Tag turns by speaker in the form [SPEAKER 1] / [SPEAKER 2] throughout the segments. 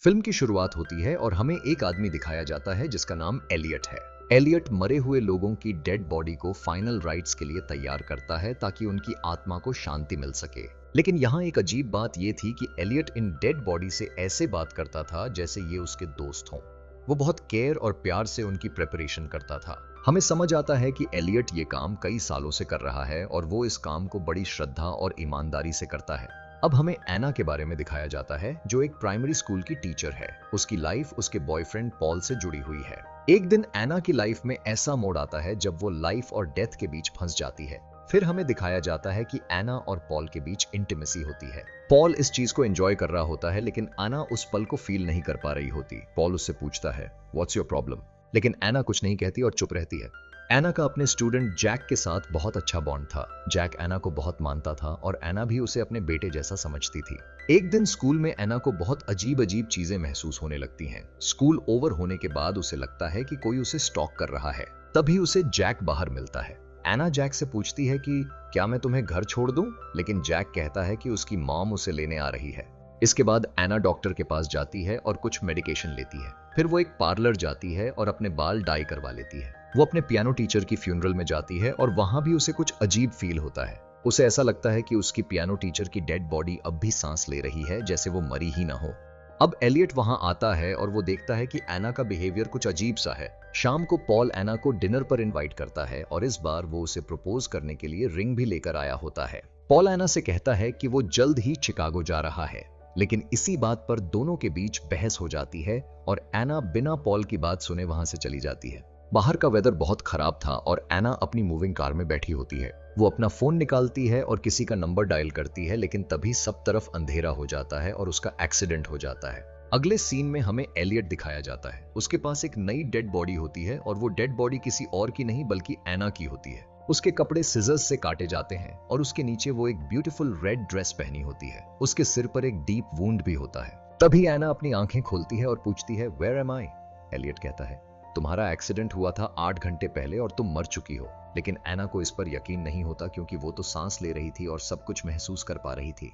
[SPEAKER 1] Film की शुरुआत होती है और हमें एक आदमी दिखाया जाता है जिसका नाम एलियट है। एलियट मरे हुए लोगों की डेड बॉडी को फाइनल राइट्स के लिए तैयार करता है ताकि उनकी आत्मा को शांति मिल सके। लेकिन यहाँ एक अजीब बात यह थी कि एलियट इन डेड बॉडी से ऐसे बात करता था जैसे ये उसके दोस्त हों। वो बहुत केयर और प्यार से उनकी प्रिपरेशन करता था। हमें समझ आता है कि एलियट ये काम कई सालों से कर रहा है और वो इस काम को बड़ी श्रद्धा और ईमानदारी से करता है। अब हमें एना के बारे में दिखाया जाता है जो एक प्राइमरी स्कूल की टीचर है। उसकी लाइफ उसके बॉयफ्रेंड पॉल से जुड़ी हुई है। एक दिन एना की लाइफ में ऐसा मोड़ आता है जब वो लाइफ और डेथ के बीच फंस जाती है। फिर हमें दिखाया जाता है कि एना और पॉल के बीच इंटिमेसी होती है। पॉल इस चीज को एंजॉय कर रहा होता है लेकिन एना उस पल को फील नहीं कर पा रही होती। पॉल उससे पूछता है व्हाट्स योर प्रॉब्लम, लेकिन एना कुछ नहीं कहती और चुप रहती है। एना का अपने स्टूडेंट जैक के साथ बहुत अच्छा बॉन्ड था। जैक एना को बहुत मानता था और एना भी उसे अपने बेटे जैसा समझती थी। एक दिन स्कूल में एना को बहुत अजीब अजीब चीजें महसूस होने लगती हैं। स्कूल ओवर होने के बाद उसे लगता है कि कोई उसे स्टॉक कर रहा है। तभी उसे जैक बाहर मिलता है। एना जैक से पूछती है कि क्या मैं तुम्हें घर छोड़ दूं, लेकिन जैक कहता है कि उसकी मॉम उसे लेने आ रही है। इसके बाद एना डॉक्टर के पास जाती है और कुछ मेडिकेशन लेती है। फिर वो एक पार्लर जाती है और अपने बाल डाई करवा लेती है। वो अपने पियानो टीचर की फ्यूनरल में जाती है और वहां भी उसे कुछ अजीब फील होता है। उसे ऐसा लगता है कि उसकी पियानो टीचर की डेड बॉडी अब भी सांस ले रही है, जैसे वो मरी ही ना हो। अब एलियट वहां आता है और वो देखता है कि एना का बिहेवियर कुछ अजीब सा है। शाम को पॉल एना को डिनर पर इनवाइट करता है और इस बार वो उसे प्रपोज करने के लिए रिंग भी लेकर आया होता है। पॉल एना से कहता है कि वो जल्द ही शिकागो जा रहा है, लेकिन इसी बात पर दोनों के बीच बहस हो जाती है और एना बिना पॉल की बात सुने वहां से चली जाती है। बाहर का वेदर बहुत खराब था और एना अपनी मूविंग कार में बैठी होती है। वो अपना फोन निकालती है और किसी का नंबर डायल करती है, लेकिन तभी सब तरफ अंधेरा हो जाता है और उसका एक्सीडेंट हो जाता है। अगले सीन में हमें एलियट दिखाया जाता है। उसके पास एक नई डेड बॉडी होती है और वो डेड बॉडी किसी और की नहीं बल्कि एना की होती है। उसके कपड़े सिजर्स से काटे जाते हैं और उसके नीचे वो एक ब्यूटीफुल रेड ड्रेस पहनी होती है। उसके सिर पर एक डीप वुंड भी होता है। तभी एना अपनी आंखें खोलती है और पूछती है वेयर एम आई। एलियट कहता है तुम्हारा एक्सीडेंट हुआ था 8 घंटे पहले और तुम मर चुकी हो। लेकिन एना को इस पर यकीन नहीं होता क्योंकि वो तो सांस ले रही थी और सब कुछ महसूस कर पा रही थी।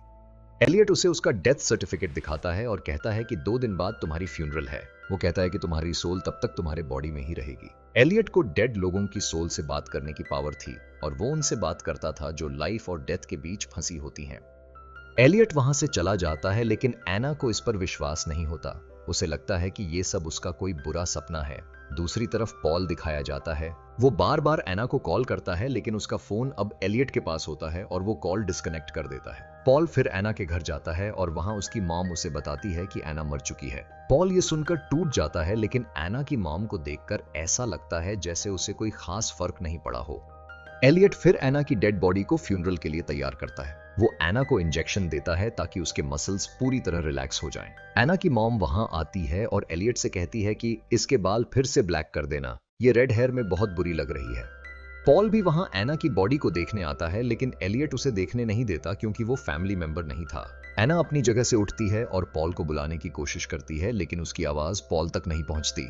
[SPEAKER 1] एलियट उसे उसका डेथ सर्टिफिकेट दिखाता है और कहता है कि 2 दिन बाद तुम्हारी फ्यूनरल है। वो कहता है कि तुम्हारी सोल तब तक तुम्हारे बॉडी में ही रहेगी। एलियट को डेड लोगों की सोल से बात करने की पावर थी और वो उनसे बात करता था जो लाइफ और डेथ के बीच फंसी होती हैं। एलियट वहां से चला जाता है लेकिन एना को इस पर विश्वास नहीं होता। उसे लगता है कि ये सब उसका कोई बुरा सपना है। दूसरी तरफ पॉल दिखाया जाता है। वो बार बार एना को कॉल करता है लेकिन उसका फोन अब एलियट के पास होता है और वो कॉल डिस्कनेक्ट कर देता है। पॉल फिर एना के घर जाता है और वहां उसकी मॉम उसे बताती है कि एना मर चुकी है। पॉल ये सुनकर टूट जाता है लेकिन एना की मॉम को देखकर ऐसा लगता है जैसे उसे कोई खास फर्क नहीं पड़ा हो। एलियट फिर एना की डेड बॉडी को फ्यूनरल के लिए तैयार करता है। वो एना को इंजेक्शन देता है ताकि उसके मसल्स पूरी तरह रिलैक्स हो जाएं। एना की मॉम वहां आती है और एलियट से कहती है कि इसके बाल फिर से ब्लैक कर देना, ये रेड हेयर में बहुत बुरी लग रही है। पॉल भी वहां एना की बॉडी को देखने आता है लेकिन एलियट उसे देखने नहीं देता क्योंकि वो फैमिली मेंबर नहीं था। एना अपनी जगह से उठती है और पॉल को बुलाने की कोशिश करती है लेकिन उसकी आवाज पॉल तक नहीं पहुंचती।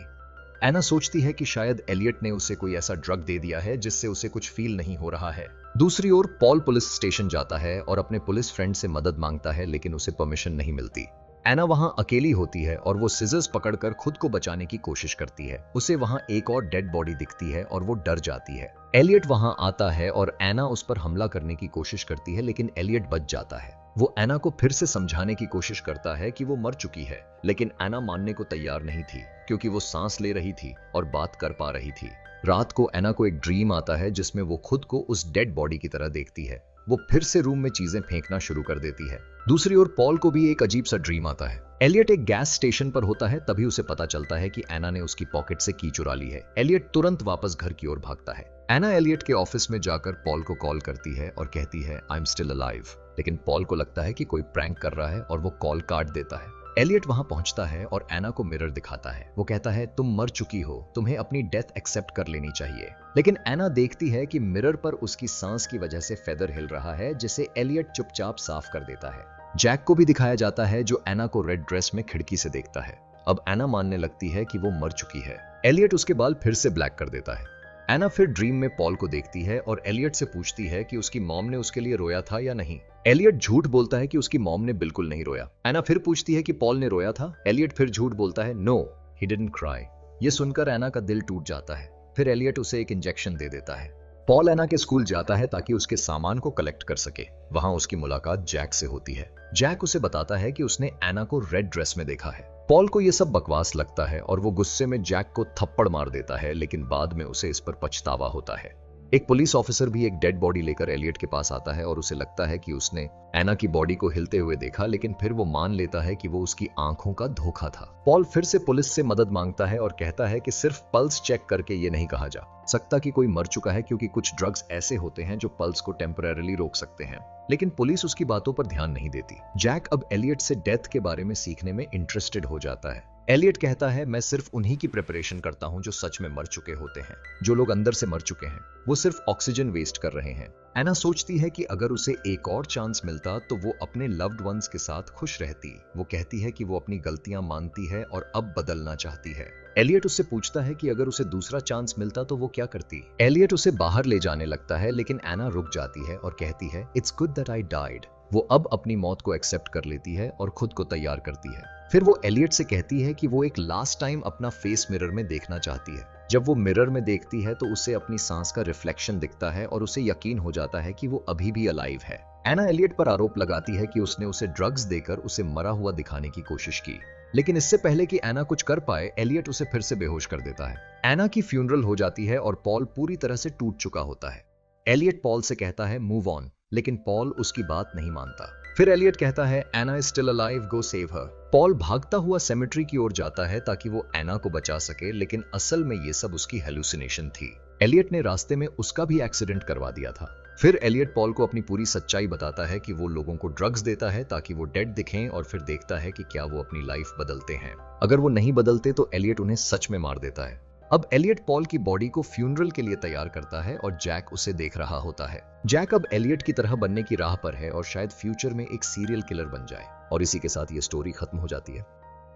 [SPEAKER 1] एना सोचती है कि शायद एलियट ने उसे कोई ऐसा ड्रग दे दिया है जिससे उसे कुछ फील नहीं हो रहा है। दूसरी ओर पॉल पुलिस स्टेशन जाता है और अपने पुलिस फ्रेंड से मदद मांगता है लेकिन उसे परमिशन नहीं मिलती। एना वहां अकेली होती है और वो सिजर्स पकड़कर खुद को बचाने की कोशिश करती है। उसे वहां एक और डेड बॉडी दिखती है और वो डर जाती है। एलियट वहां आता है और एना उस पर हमला करने की कोशिश करती है लेकिन एलियट बच जाता है। वो एना को फिर से समझाने की कोशिश करता है कि वो मर चुकी है, लेकिन एना मानने को तैयार नहीं थी क्योंकि वो सांस ले रही थी और बात कर पा रही थी। रात को एना को एक ड्रीम आता है जिसमें वो खुद को उस डेड बॉडी की तरह देखती है। वो फिर से रूम में चीजें फेंकना शुरू कर देती है। दूसरी ओर पॉल को भी एक अजीब सा ड्रीम आता है। एलियट एक गैस स्टेशन पर होता है, तभी उसे पता चलता है कि एना ने उसकी पॉकेट से की चुरा ली है। एलियट तुरंत वापस घर की ओर भागता है। एना एलियट के ऑफिस में जाकर पॉल को कॉल करती है और कहती है आई एम स्टिल अलाइव, लेकिन पॉल को लगता है कि कोई प्रैंक कर रहा है और वो कॉल काट देता है। एलियट वहां पहुंचता है और एना को मिरर दिखाता है। वो कहता है तुम मर चुकी हो, तुम्हें अपनी डेथ एक्सेप्ट कर लेनी चाहिए। लेकिन एना देखती है कि मिरर पर उसकी सांस की वजह से फेदर हिल रहा है जिसे एलियट चुपचाप साफ कर देता है। जैक को भी दिखाया जाता है जो एना को रेड ड्रेस में खिड़की से देखता है। अब एना मानने लगती है कि वो मर चुकी है। एलियट उसके बाल फिर से ब्लैक कर देता है। एना फिर ड्रीम में पॉल को देखती है और एलियट से पूछती है कि उसकी मॉम ने उसके लिए रोया था या नहीं। एलियट झूठ बोलता है कि उसकी मॉम ने बिल्कुल नहीं रोया। एना फिर पूछती है कि पॉल ने रोया था। एलियट फिर झूठ बोलता है, नो ही डिडंट क्राई। ये सुनकर एना का दिल टूट जाता है। फिर एलियट उसे एक इंजेक्शन दे देता है। पॉल एना के स्कूल जाता है ताकि उसके सामान को कलेक्ट कर सके। वहां उसकी मुलाकात जैक से होती है। जैक उसे बताता है कि उसने एना को रेड ड्रेस में देखा है। पॉल को यह सब बकवास लगता है और वो गुस्से में जैक को थप्पड़ मार देता है, लेकिन बाद में उसे इस पर पछतावा होता है। एक पुलिस ऑफिसर भी एक डेड बॉडी लेकर एलियट के पास आता है और उसे लगता है कि उसने एना की बॉडी को हिलते हुए देखा, लेकिन फिर वो मान लेता है कि वो उसकी आंखों का धोखा था। पॉल फिर से पुलिस से मदद मांगता है और कहता है कि सिर्फ पल्स चेक करके ये नहीं कहा जा सकता कि कोई मर चुका है, क्योंकि कुछ ड्रग्स ऐसे होते हैं जो पल्स को टेम्परेरीली रोक सकते हैं। लेकिन पुलिस उसकी बातों पर ध्यान नहीं देती। जैक अब एलियट से डेथ के बारे में सीखने में इंटरेस्टेड हो जाता है। एलियट कहता है, मैं सिर्फ उन्हीं की प्रिपरेशन करता हूं जो सच में मर चुके होते हैं। जो लोग अंदर से मर चुके हैं वो सिर्फ ऑक्सीजन वेस्ट कर रहे हैं। एना सोचती है कि अगर उसे एक और चांस मिलता तो वो अपने लव्ड वंस के साथ खुश रहती। वो कहती है कि वो अपनी गलतियां मानती है और अब बदलना चाहती है। एलियट उससे पूछता है कि अगर उसे दूसरा चांस मिलता तो वो क्या करती। एलियट उसे बाहर ले जाने लगता है, लेकिन एना रुक जाती है और कहती है, it's good that I died. वो अब अपनी मौत को एक्सेप्ट कर लेती है और खुद को तैयार करती है। फिर वो एलियट से कहती है कि वो एक लास्ट टाइम अपना फेस मिरर में देखना चाहती है। जब वो मिरर में देखती है तो उसे अपनी सांस का रिफ्लेक्शन दिखता है और उसे यकीन हो जाता है कि वो अभी भी अलाइव है। एना एलियट पर आरोप लगाती है कि उसने उसे ड्रग्स देकर उसे मरा हुआ दिखाने की कोशिश की, लेकिन इससे पहले कि एना कुछ कर पाए, एलियट उसे फिर से बेहोश कर देता है। एना की फ्यूनरल हो जाती है और पॉल पूरी तरह से टूट चुका होता है। एलियट पॉल से कहता है, मूव ऑन, लेकिन पॉल उसकी बात नहीं मानता। फिर एलियट कहता है, Anna is still alive, go save her. Paul भागता हुआ सेमेट्री की ओर जाता है ताकि वो एना को बचा सके, लेकिन असल में ये सब उसकी हेलुसिनेशन थी। एलियट ने रास्ते में उसका भी एक्सीडेंट करवा दिया था। फिर एलियट पॉल को अपनी पूरी सच्चाई बताता है कि वो लोगों को ड्रग्स देता है ताकि वो डेड दिखें, और फिर देखता है कि क्या वो अपनी लाइफ बदलते हैं। अगर वो नहीं बदलते तो एलियट उन्हें सच में मार देता है। अब एलियट पॉल की बॉडी को फ्यूनरल के लिए तैयार करता है और जैक उसे देख रहा होता है। जैक अब एलियट की तरह बनने की राह पर है और शायद फ्यूचर में एक सीरियल किलर बन जाए। और इसी के साथ ये स्टोरी खत्म हो जाती है।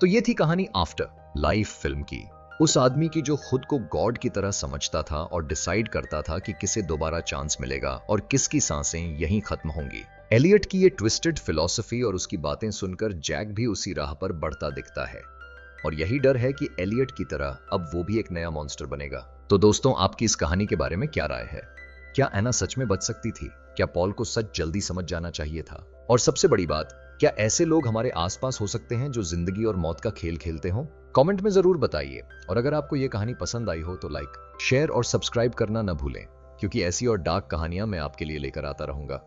[SPEAKER 1] तो ये थी कहानी आफ्टर लाइफ फिल्म की, उस आदमी की जो खुद को गॉड की तरह समझता था और डिसाइड करता था कि किसे दोबारा चांस मिलेगा और किसकी सांसें यहीं खत्म होंगी। एलियट की ये ट्विस्टेड फिलॉसफी और उसकी बातें सुनकर जैक भी उसी राह पर बढ़ता दिखता है, और यही डर है कि एलियट की तरह अब वो भी एक नया मॉन्स्टर बनेगा। तो दोस्तों, आपकी इस कहानी के बारे में क्या राय है? क्या एना सच में बच सकती थी? क्या पॉल को सच जल्दी समझ जाना चाहिए था? और सबसे बड़ी बात, क्या ऐसे लोग हमारे आसपास हो सकते हैं जो जिंदगी और मौत का खेल खेलते हों? कमेंट में जरूर बताइए। और अगर आपको ये कहानी पसंद आई हो तो लाइक, शेयर और सब्सक्राइब करना न भूलें, क्योंकि ऐसी और डार्क कहानियां मैं आपके लिए लेकर आता रहूंगा।